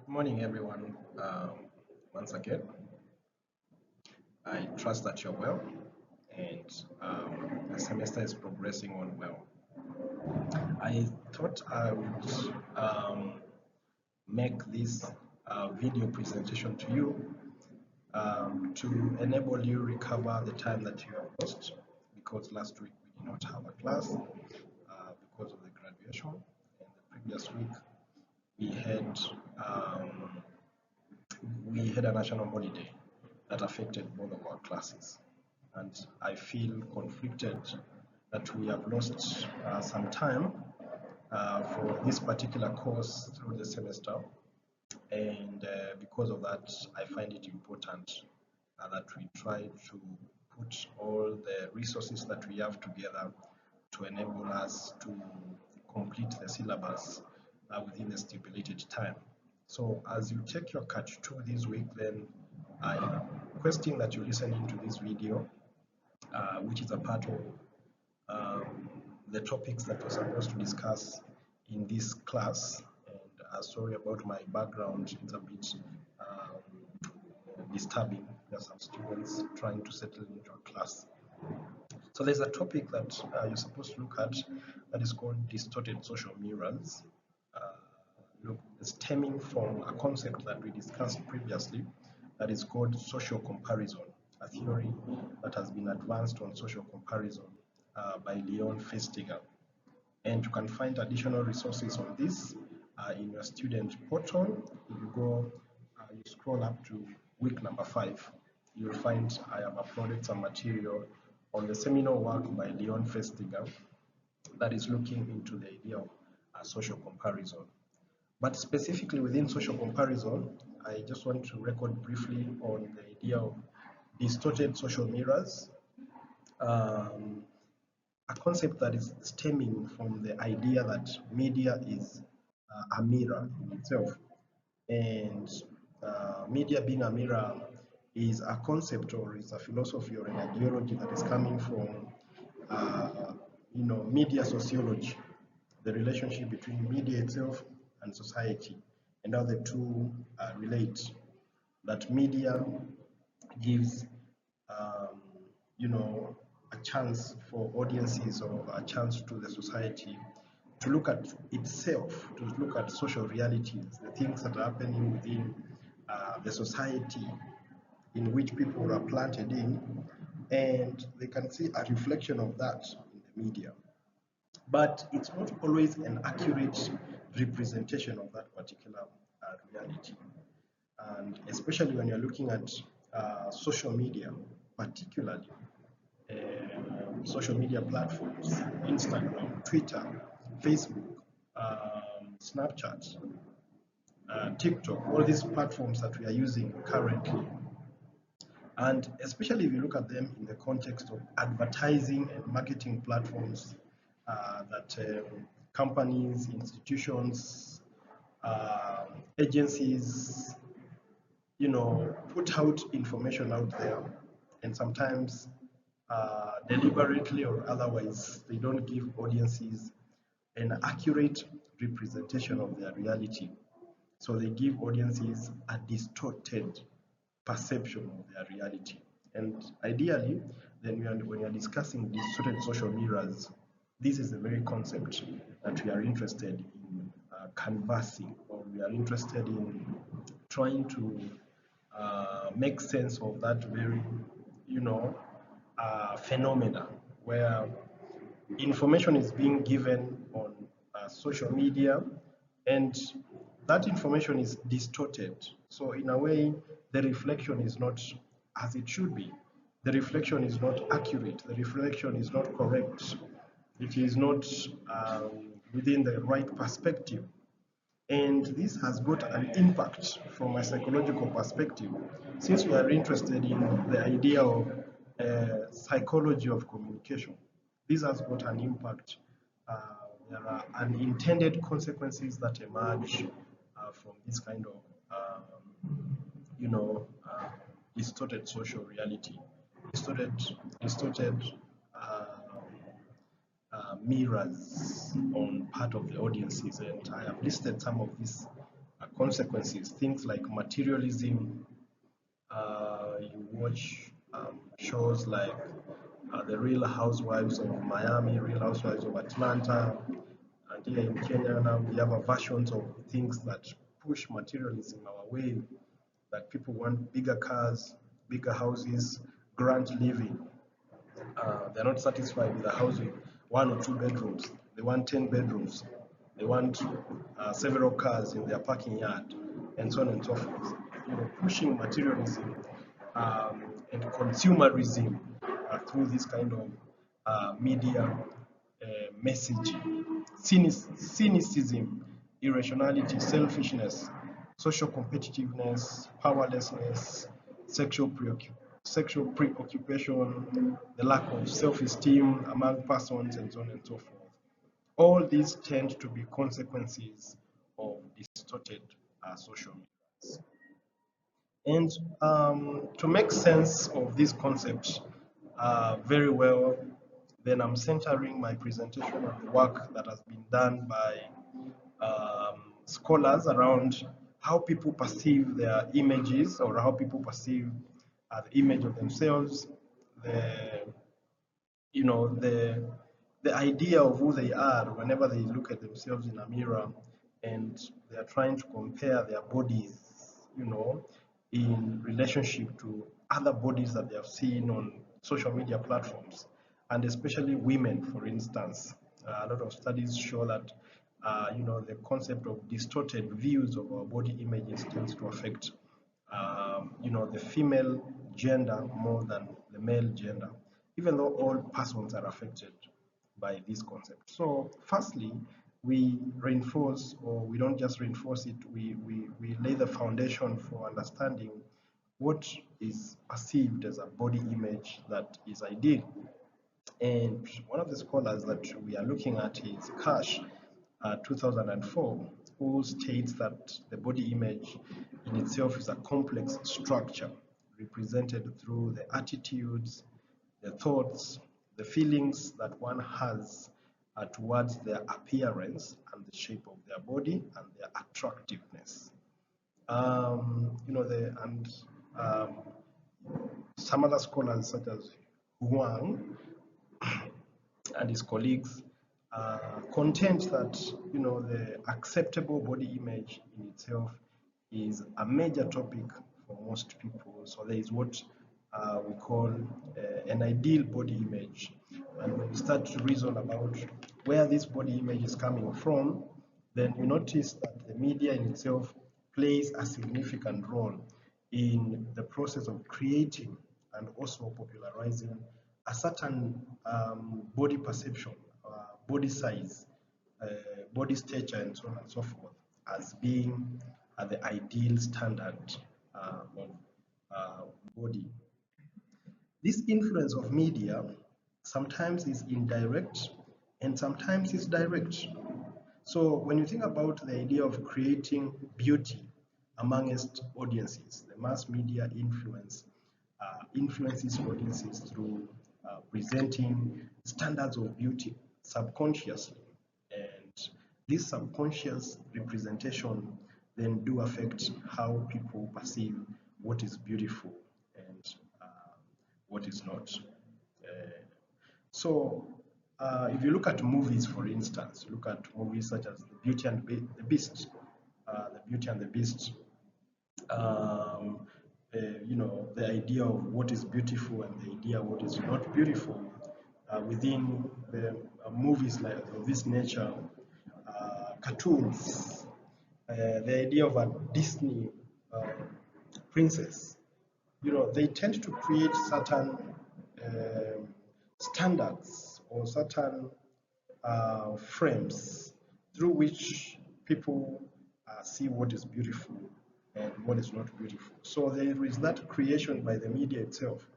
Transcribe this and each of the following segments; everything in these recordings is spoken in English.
Morning, everyone. Once again, I trust that you're well and the semester is progressing on well. I thought I would make this video presentation to you to enable you recover the time that you have lost because last week we did not have a class because of the graduation, and the previous week we had um, we had a national holiday that affected both of our classes, and I feel conflicted that we have lost some time for this particular course through the semester, and because of that I find it important that we try to put all the resources that we have together to enable us to complete the syllabus within the stipulated time. So as you take your Cat 2 this week, then I'm requesting that you listen into this video, which is a part of the topics that we're supposed to discuss in this class. And sorry about my background, it's a bit disturbing. There are some students trying to settle into a class. So there's a topic that you're supposed to look at that is called distorted social mirrors. Stemming from a concept that we discussed previously that is called social comparison, a theory that has been advanced on social comparison by Leon Festinger. And you can find additional resources on this in your student portal. If you go, you scroll up to week number 5, you'll find I have uploaded some material on the seminal work by Leon Festinger that is looking into the idea of social comparison. But specifically within social comparison, I just want to record briefly on the idea of distorted social mirrors, a concept that is stemming from the idea that media is a mirror in itself. And media being a mirror is a concept, or is a philosophy or an ideology that is coming from media sociology, the relationship between media itself and society, and how the two relate. That media gives a chance for audiences, or a chance to the society to look at itself, to look at social realities, the things that are happening within the society in which people are planted in, and they can see a reflection of that in the media. But it's not always an accurate representation of that particular reality. And especially when you're looking at social media, particularly social media platforms, Instagram, Twitter, Facebook, Snapchat, TikTok, all these platforms that we are using currently. And especially if you look at them in the context of advertising and marketing platforms that companies, institutions, agencies, put out information out there, and sometimes deliberately or otherwise, they don't give audiences an accurate representation of their reality. So they give audiences a distorted perception of their reality. And ideally, then when you're discussing distorted social mirrors, this is the very concept that we are interested in canvassing, or we are interested in trying to make sense of that very, phenomena where information is being given on social media, and that information is distorted. So in a way, the reflection is not as it should be. The reflection is not accurate. The reflection is not correct. It is not within the right perspective. And this has got an impact from a psychological perspective, since we are interested in the idea of psychology of communication. This has got an impact. There are unintended consequences that emerge from this kind of, distorted social reality, distorted mirrors on part of the audiences. And I have listed some of these consequences, things like materialism. You watch shows like The Real Housewives of Miami, Real Housewives of Atlanta, and here in Kenya now we have a versions of things that push materialism our way, that people want bigger cars, bigger houses, grand living. They're not satisfied with a house with 1 or 2 bedrooms. They want 10 bedrooms. They want several cars in their parking yard, and so on and so forth. Pushing materialism and consumerism through this kind of media messaging. Cynicism, irrationality, selfishness, social competitiveness, powerlessness, sexual preoccupation, the lack of self-esteem among persons, and so on and so forth. All these tend to be consequences of distorted social media. And to make sense of this concept very well, then I'm centering my presentation on the work that has been done by scholars around how people perceive their images, or how people perceive the image of themselves, the the idea of who they are whenever they look at themselves in a mirror, and they are trying to compare their bodies, in relationship to other bodies that they have seen on social media platforms, and especially women, for instance. A lot of studies show that the concept of distorted views of our body images tends to affect the female gender more than the male gender, even though all persons are affected by this concept. So firstly, we reinforce, or we don't just reinforce it, we lay the foundation for understanding what is perceived as a body image that is ideal. And one of the scholars that we are looking at is Cash, 2004, who states that the body image in itself is a complex structure represented through the attitudes, the thoughts, the feelings that one has towards their appearance and the shape of their body and their attractiveness. And some other scholars, such as Huang and his colleagues, contend that the acceptable body image in itself is a major topic for most people. So there is what we call an ideal body image, and when we start to reason about where this body image is coming from, then we notice that the media in itself plays a significant role in the process of creating and also popularizing a certain body perception, body size, body stature, and so on and so forth, as being the ideal standard of body. This influence of media sometimes is indirect and sometimes is direct. So when you think about the idea of creating beauty amongst audiences, the mass media influences audiences through presenting standards of beauty subconsciously. And this subconscious representation then do affect how people perceive what is beautiful and what is not. If you look at movies, for instance, look at movies such as The Beauty and the Beast, The Beauty and the Beast. The idea of what is beautiful and the idea of what is not beautiful within the movies like of this nature, cartoons, the idea of a Disney princess, they tend to create certain standards or certain frames through which people see what is beautiful and what is not beautiful. So there is that creation by the media itself,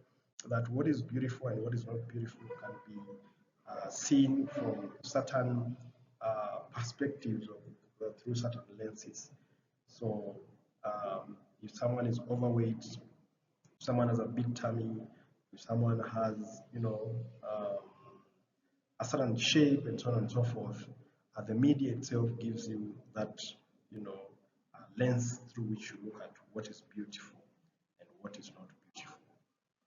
that what is beautiful and what is not beautiful can be seen from certain perspectives or through certain lenses. So if someone is overweight, if someone has a big tummy, if someone has, a certain shape and so on and so forth, the media itself gives you that, lens through which you look at what is beautiful and what is not beautiful.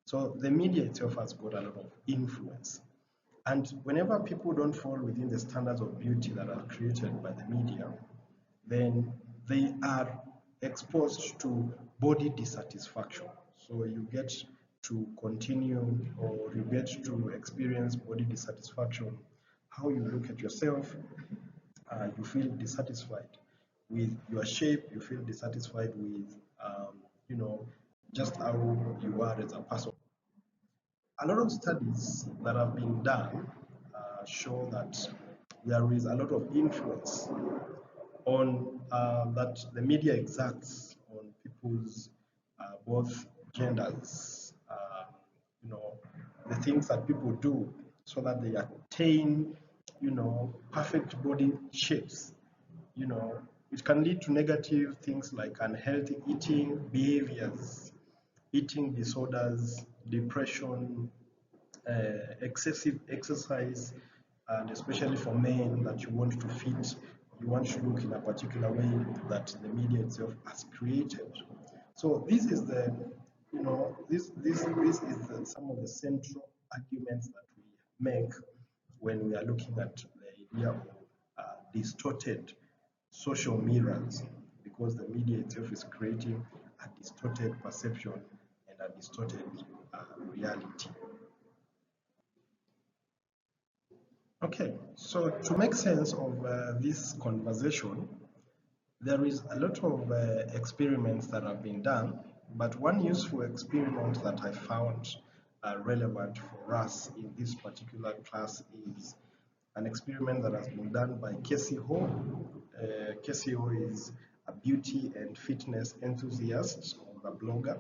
So the media itself has got a lot of influence. And whenever people don't fall within the standards of beauty that are created by the media, then they are exposed to body dissatisfaction. So you get to continue, or you get to experience body dissatisfaction. How you look at yourself, you feel dissatisfied with your shape, you feel dissatisfied with, you know, just how you are as a person. A lot of studies that have been done show that there is a lot of influence on that the media exacts on people's both genders, the things that people do so that they attain, perfect body shapes. It can lead to negative things like unhealthy eating behaviors, eating disorders, depression, excessive exercise, and especially for men that you want to fit, you want to look in a particular way that the media itself has created. So this is the, this is some of the central arguments that we make when we are looking at the idea of distorted social mirrors, because the media itself is creating a distorted perception and a distorted reality. Okay, so to make sense of this conversation, there is a lot of experiments that have been done, but one useful experiment that I found relevant for us in this particular class is an experiment that has been done by Casey Ho. Casey Ho is a beauty and fitness enthusiast or a blogger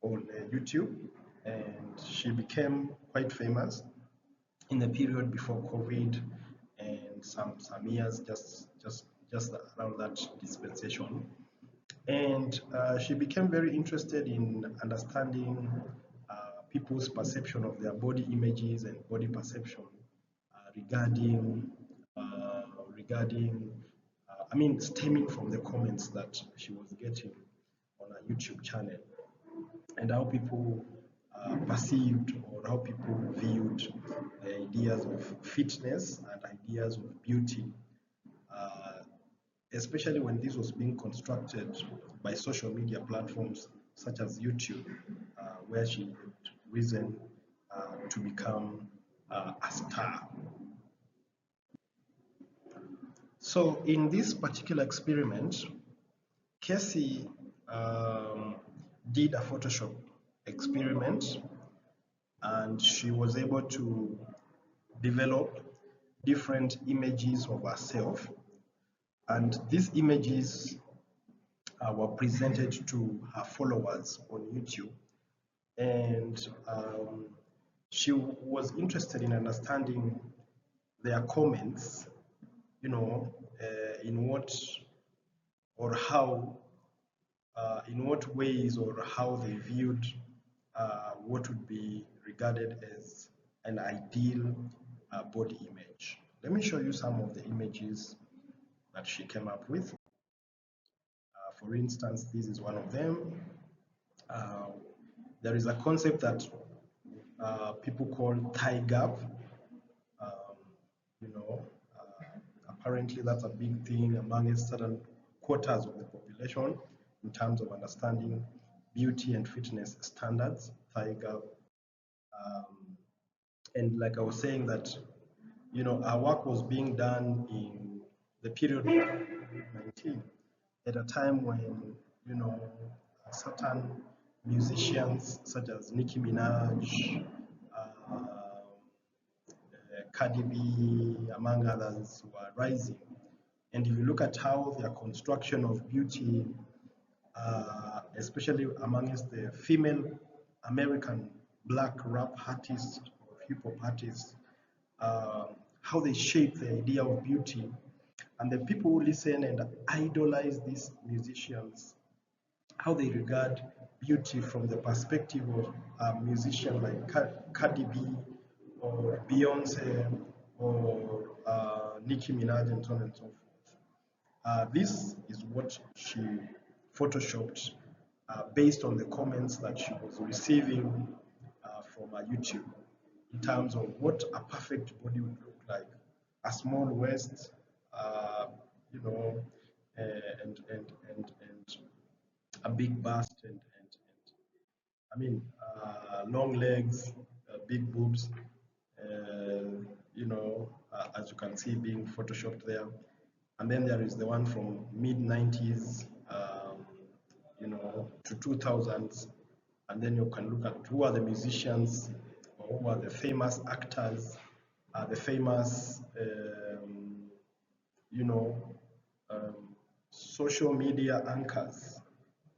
on YouTube, and she became quite famous in the period before COVID and some years just around that dispensation. And she became very interested in understanding people's perception of their body images and body perception regarding stemming from the comments that she was getting on her YouTube channel, and how people perceived or how people viewed the ideas of fitness and ideas of beauty, especially when this was being constructed by social media platforms such as YouTube, where she had risen to become a star. So in this particular experiment, Casey did a Photoshop experiment, and she was able to develop different images of herself, and these images were presented to her followers on YouTube, and she was interested in understanding their comments, in what or how in what ways or how they viewed what would be regarded as an ideal body image. Let me show you some of the images that she came up with. For instance, this is one of them. There is a concept that people call thigh gap. Apparently that's a big thing among certain quarters of the population in terms of understanding beauty and fitness standards, thigh gap. And like I was saying that, our work was being done in the period of COVID-19, at a time when, certain musicians such as Nicki Minaj, Cardi B, among others, were rising. And if you look at how their construction of beauty, especially amongst the female American black rap artists or hip hop artists, how they shape the idea of beauty, and the people who listen and idolize these musicians, how they regard beauty from the perspective of a musician like Cardi B or Beyonce or Nicki Minaj and so on and so forth. This is what she photoshopped based on the comments that she was receiving from her YouTube in terms of what a perfect body would look like. A small waist, uh, you know, and a big bust and I mean, long legs, big boobs, as you can see being photoshopped there. And then there is the one from mid 90s, to 2000s. And then you can look at who are the musicians, or who are the famous actors, the famous, you know, um, social media anchors,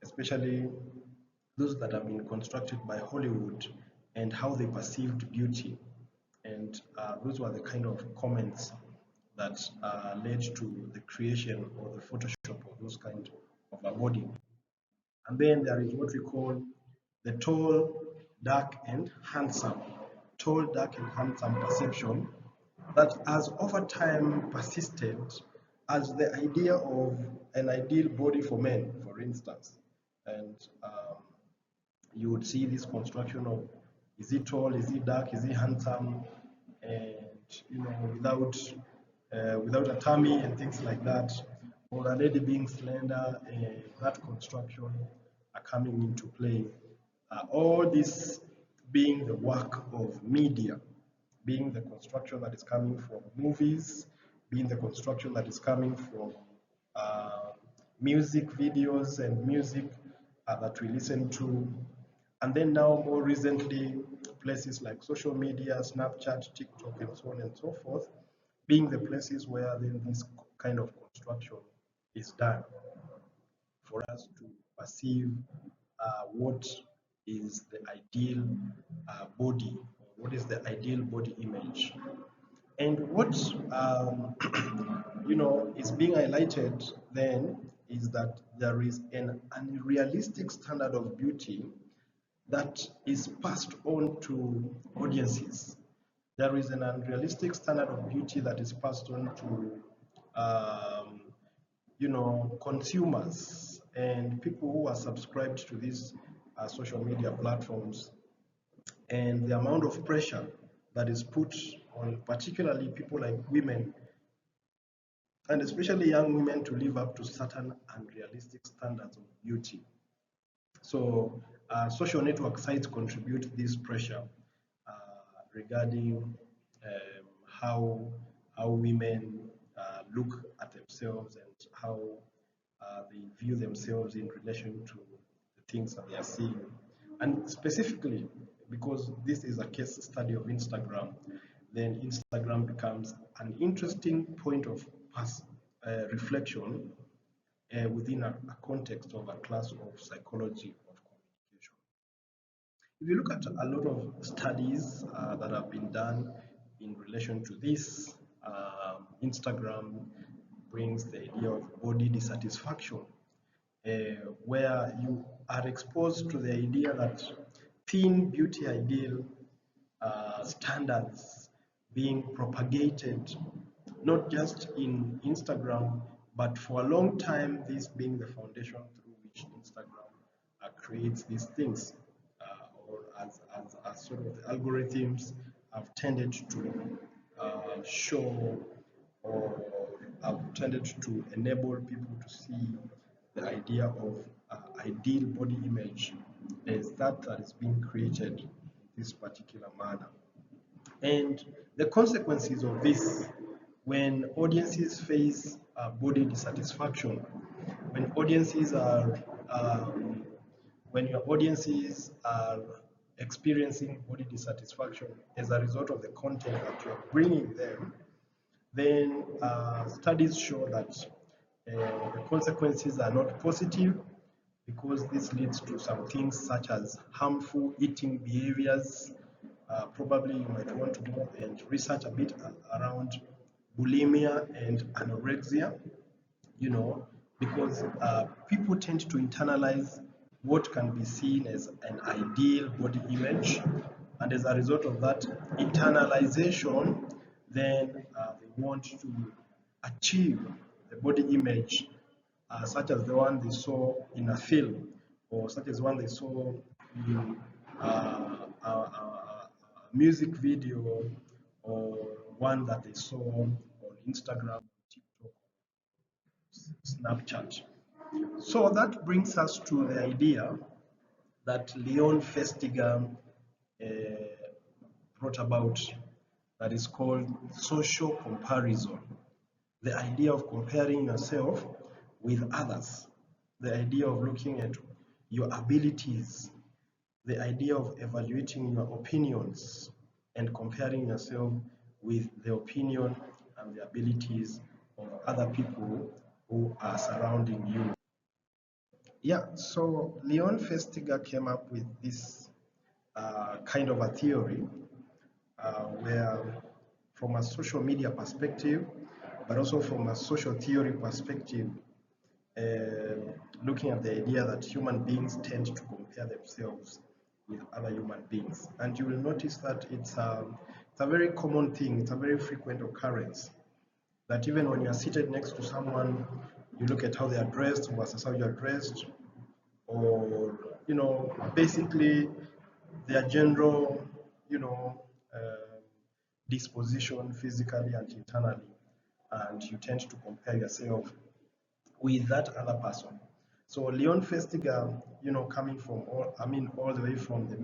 especially those that have been constructed by Hollywood and how they perceived beauty. And those were the kind of comments that led to the creation or the Photoshop of those kind of a body. And then there is what we call the tall, dark, and handsome. Tall, dark, and handsome perception that has over time persisted as the idea of an ideal body for men, for instance. And you would see this construction of, is he tall, is he dark, is he handsome, and without a tummy and things like that, or a lady being slender, that construction are coming into play. All this being the work of media, being the construction that is coming from movies, being the construction that is coming from uh, music videos and music that we listen to. And then now more recently, places like social media, Snapchat, TikTok, and so on and so forth, being the places where then this kind of construction is done for us to perceive what is the ideal body, or what is the ideal body image. And what is being highlighted then is that there is an unrealistic standard of beauty that is passed on to audiences. There is an unrealistic standard of beauty that is passed on to consumers and people who are subscribed to these social media platforms, and the amount of pressure that is put on particularly people like women, and especially young women, to live up to certain unrealistic standards of beauty. So social network sites contribute this pressure regarding how women look at themselves and how they view themselves in relation to the things that they are seeing. And specifically, because this is a case study of Instagram, then Instagram becomes an interesting point of reflection within a context of a class of psychology of communication. If you look at a lot of studies that have been done in relation to this, Instagram brings the idea of body dissatisfaction, where you are exposed to the idea that thin beauty ideal standards being propagated not just in Instagram, but for a long time, this being the foundation through which Instagram creates these things, or as sort of the algorithms have tended to show, or have tended to enable people to see the idea of ideal body image as that is being created in this particular manner. And the consequences of this, when audiences face body dissatisfaction, when audiences are, when your audiences are experiencing body dissatisfaction as a result of the content that you're bringing them, then studies show that the consequences are not positive, because this leads to some things such as harmful eating behaviors. Probably you might want to go and research a bit around bulimia and anorexia, because people tend to internalize what can be seen as an ideal body image, and as a result of that internalization, then they want to achieve the body image such as the one they saw in a film, or such as one they saw in a music video, or one that they saw on Instagram, TikTok, Snapchat. So that brings us to the idea that Leon Festinger uh, brought about, that is called social comparison. The idea of comparing yourself with others, the idea of looking at your abilities, the idea of evaluating your opinions and comparing yourself with the opinion and the abilities of other people who are surrounding you. Yeah, so Leon Festinger came up with this kind of a theory where, from a social media perspective, but also from a social theory perspective, uh, looking at the idea that human beings tend to compare themselves with other human beings. And you will notice that it's a very common thing, it's a very frequent occurrence, that even when you're seated next to someone, you look at how they are dressed versus how you're dressed, or basically their general you know disposition physically and internally, and you tend to compare yourself with that other person. So Leon Festinger, coming from all the way from the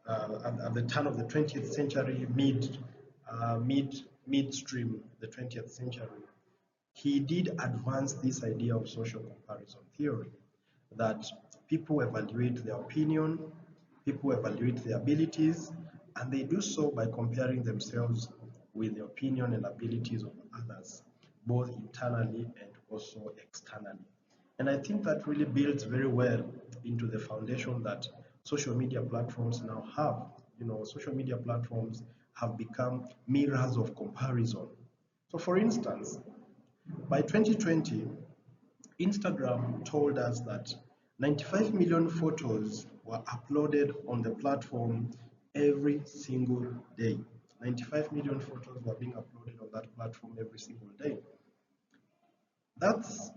at the turn of the 20th century, midstream the 20th century, he did advance this idea of social comparison theory, that people evaluate their opinion, people evaluate their abilities, and they do so by comparing themselves with the opinion and abilities of others, both internally and also externally. And I think that really builds very well into the foundation that social media platforms now have. Social media platforms have become mirrors of comparison. So for instance, by 2020, Instagram told us that 95 million photos were uploaded on the platform every single day. 95 million photos were being uploaded on that platform every single day. That's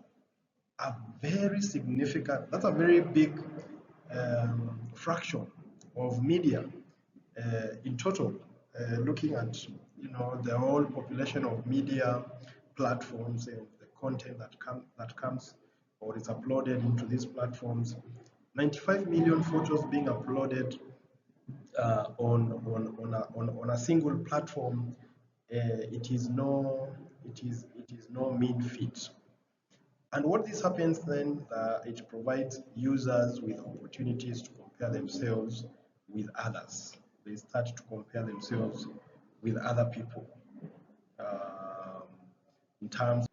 a very significant, that's a very big fraction of media in total, looking at the whole population of media platforms and the content that comes or is uploaded into these platforms. 95 million photos being uploaded on a single platform, it is no mean feat. And what this happens then, it provides users with opportunities to compare themselves with others. They start to compare themselves with other people um, in terms.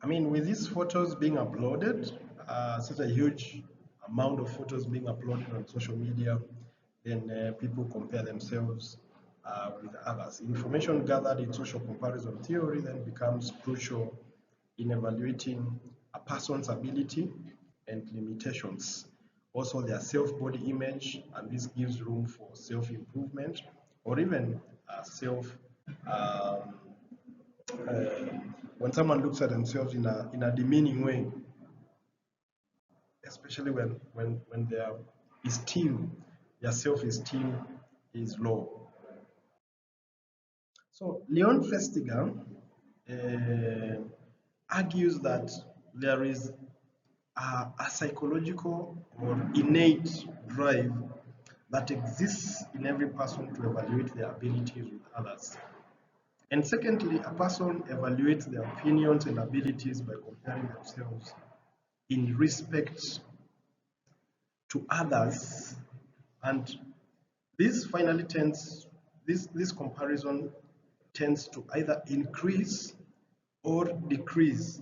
With these photos being uploaded, such a huge amount of photos being uploaded on social media, then people compare themselves with others. Information gathered in social comparison theory then becomes crucial in evaluating a person's ability and limitations, also their self-body image, and this gives room for self-improvement or even self um, when someone looks at themselves in a demeaning way, especially when their self-esteem is low. So Leon Festinger argues that there is a psychological or innate drive that exists in every person to evaluate their abilities with others. And secondly, a person evaluates their opinions and abilities by comparing themselves in respect to others. And this comparison tends to either increase or decrease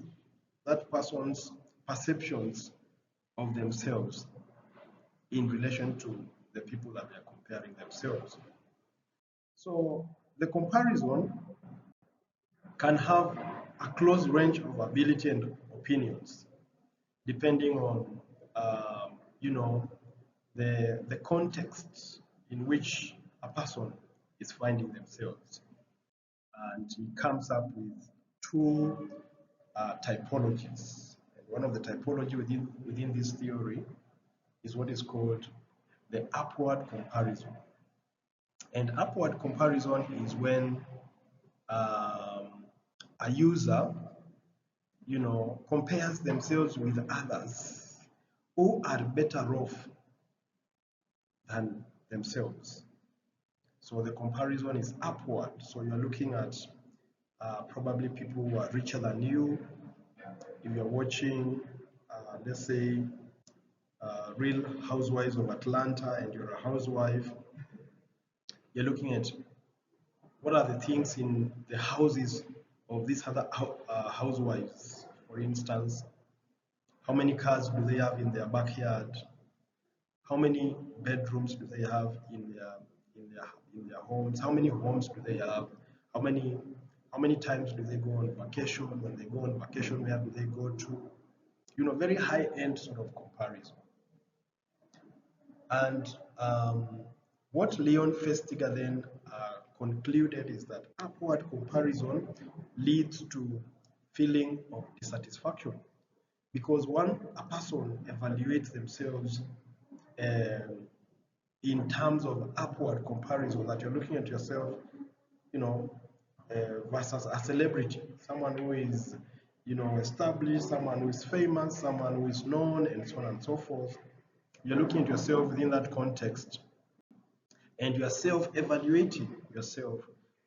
that person's perceptions of themselves in relation to the people that they are comparing themselves. So the comparison can have a close range of ability and opinions, depending on the context in which a person is finding themselves. And he comes up with two typologies. And one of the typology within this theory is what is called the upward comparison. And upward comparison is when a user, compares themselves with others who are better off than themselves. So the comparison is upward. So you're looking at probably people who are richer than you. If you're watching, let's say, Real Housewives of Atlanta and you're a housewife, you're looking at what are the things in the houses of these other housewives. For instance, how many cars do they have in their backyard? How many bedrooms do they have in their homes? How many homes do they have? How many times do they go on vacation? When they go on vacation, where do they go to? Very high-end sort of comparison. And what Leon Festinger then concluded is that upward comparison leads to feeling of dissatisfaction, because a person evaluates themselves in terms of upward comparison, that you're looking at yourself, versus a celebrity, someone who is, established, someone who is famous, someone who is known, and so on and so forth. You're looking at yourself within that context, and you are self-evaluating yourself,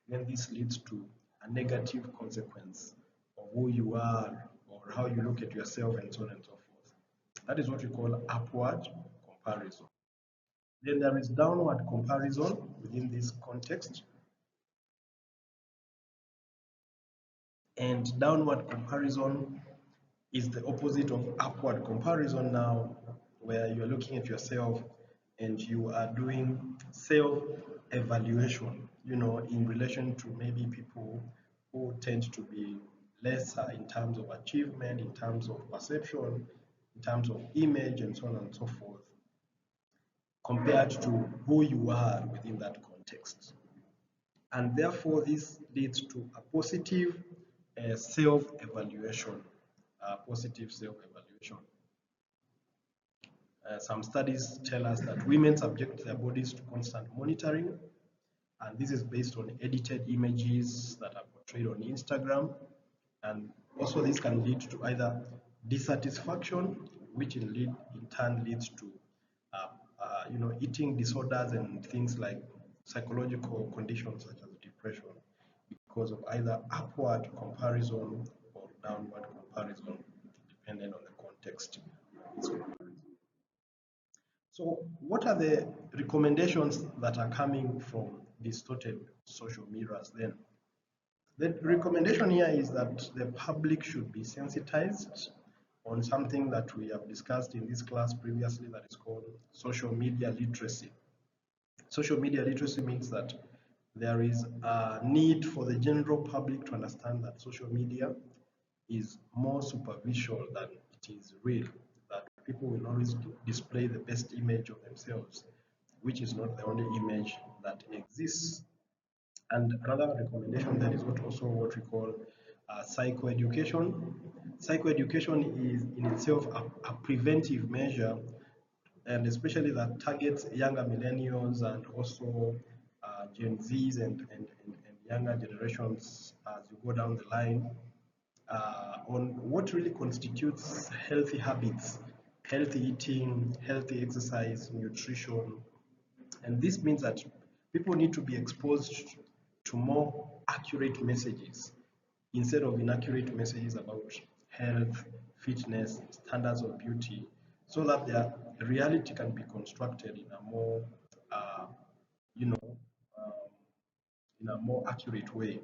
then this leads to a negative consequence of who you are or how you look at yourself, and so on and so forth. That is what we call upward comparison. Then there is downward comparison within this context. And downward comparison is the opposite of upward comparison now, where you're looking at yourself and you are doing self-evaluation, in relation to maybe people who tend to be lesser in terms of achievement, in terms of perception, in terms of image, and so on and so forth, compared to who you are within that context. And therefore, this leads to a positive self-evaluation. Positive self-evaluation. Some studies tell us that women subject their bodies to constant monitoring, and this is based on edited images that are portrayed on Instagram. And also this can lead to either dissatisfaction, which in turn leads to eating disorders and things like psychological conditions such as depression, because of either upward comparison or downward comparison, depending on the context. So what are the recommendations that are coming from distorted social mirrors then? The recommendation here is that the public should be sensitized on something that we have discussed in this class previously, that is called social media literacy. Social media literacy means that there is a need for the general public to understand that social media is more superficial than it is real, that people will always display the best image of themselves, which is not the only image that exists. And another recommendation then is what we call psychoeducation. Psychoeducation is in itself a preventive measure, and especially that targets younger millennials and also Gen Zs and younger generations as you go down the line, on what really constitutes healthy habits, healthy eating, healthy exercise, nutrition. And this means that people need to be exposed to more accurate messages instead of inaccurate messages about health, fitness, standards of beauty, so that their reality can be constructed in a more, in a more accurate way.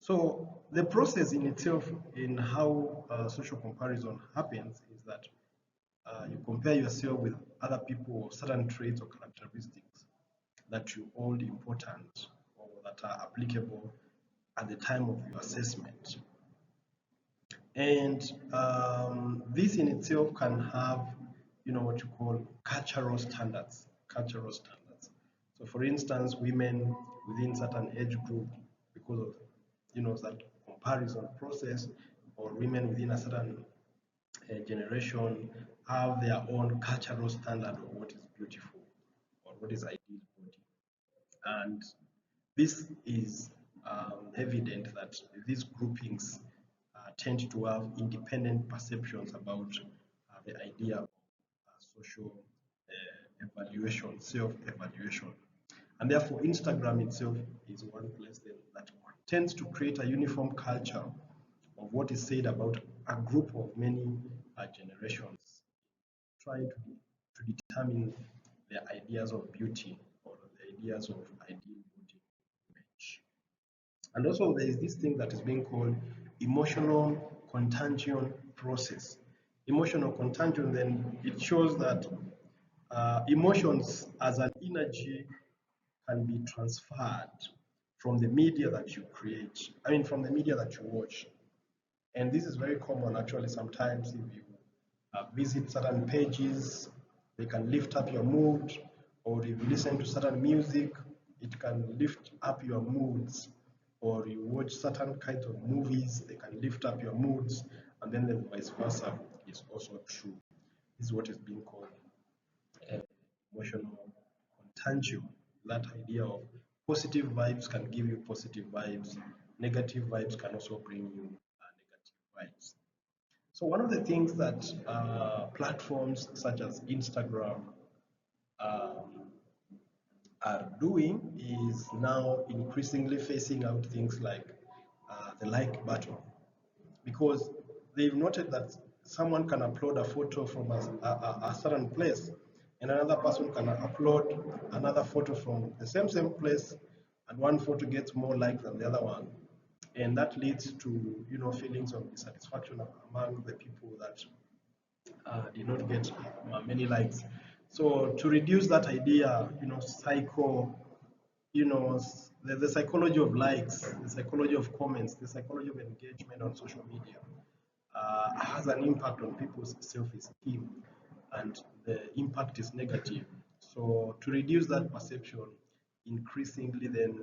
So the process in itself, in how social comparison happens, is that you compare yourself with other people of certain traits or characteristics that you hold important or that are applicable at the time of your assessment. And this in itself can have, what you call cultural standards. Cultural standards. So, for instance, women within certain age group, because of that comparison process, or women within a certain generation have their own cultural standard of what is beautiful or what is ideal body. And this is evident that these groupings tend to have independent perceptions about the idea of social evaluation, self-evaluation. And therefore, Instagram itself is one place that tends to create a uniform culture of what is said about a group of many generations, trying to determine their ideas of beauty or the ideas of ideal body image. And also, there is this thing that is being called emotional contagion process. Emotional contagion, then it shows that emotions as an energy can be transferred from the media that you create, from the media that you watch. And this is very common actually. Sometimes if you visit certain pages, they can lift up your mood, or if you listen to certain music, it can lift up your moods, or you watch certain kinds of movies, they can lift up your moods, and then the vice versa is also true. This is what is being called emotional contagion. That idea of positive vibes can give you positive vibes, negative vibes can also bring you negative vibes. So one of the things that platforms such as Instagram um, are doing is now increasingly phasing out things like the like button, because they've noted that someone can upload a photo from a certain place, and another person can upload another photo from the same place, and one photo gets more likes than the other one, and that leads to feelings of dissatisfaction among the people that did not get many likes. So to reduce that idea, the psychology of likes, the psychology of comments, the psychology of engagement on social media has an impact on people's self-esteem, and the impact is negative. So to reduce that perception, increasingly then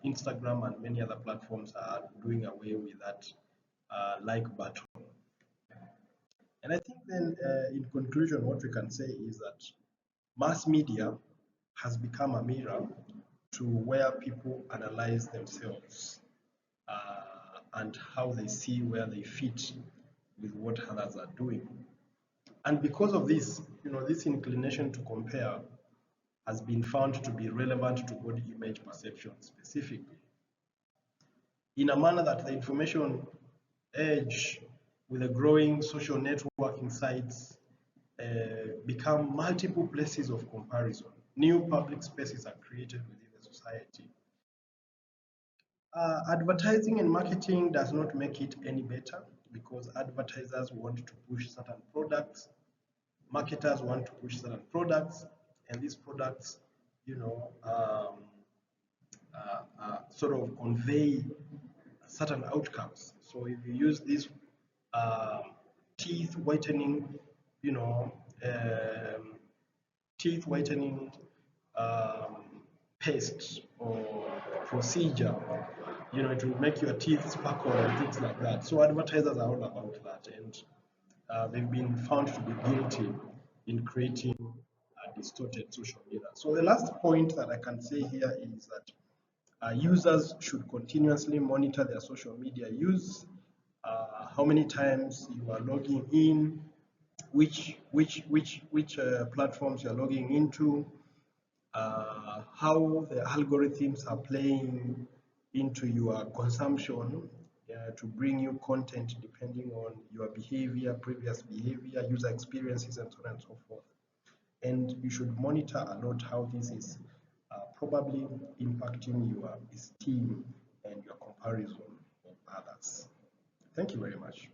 Instagram and many other platforms are doing away with that like button. And I think then, in conclusion, what we can say is that mass media has become a mirror to where people analyze themselves and how they see where they fit with what others are doing. And because of this, this inclination to compare has been found to be relevant to body image perception specifically, in a manner that the information age with the growing social networking sites become multiple places of comparison. New public spaces are created within the society. Advertising and marketing does not make it any better, because advertisers want to push certain products, marketers want to push certain products, and these products, sort of convey certain outcomes. So if you use this teeth whitening, you know, um, teeth whitening paste or procedure, to make your teeth sparkle and things like that. So advertisers are all about that, and they've been found to be guilty in creating a distorted social media. So the last point that I can say here is that users should continuously monitor their social media use, how many times you are logging in, which platforms you are logging into, how the algorithms are playing into your consumption to bring you content depending on your behavior, previous behavior, user experiences, and so on and so forth. And you should monitor a lot how this is probably impacting your esteem and your comparison of others. Thank you very much.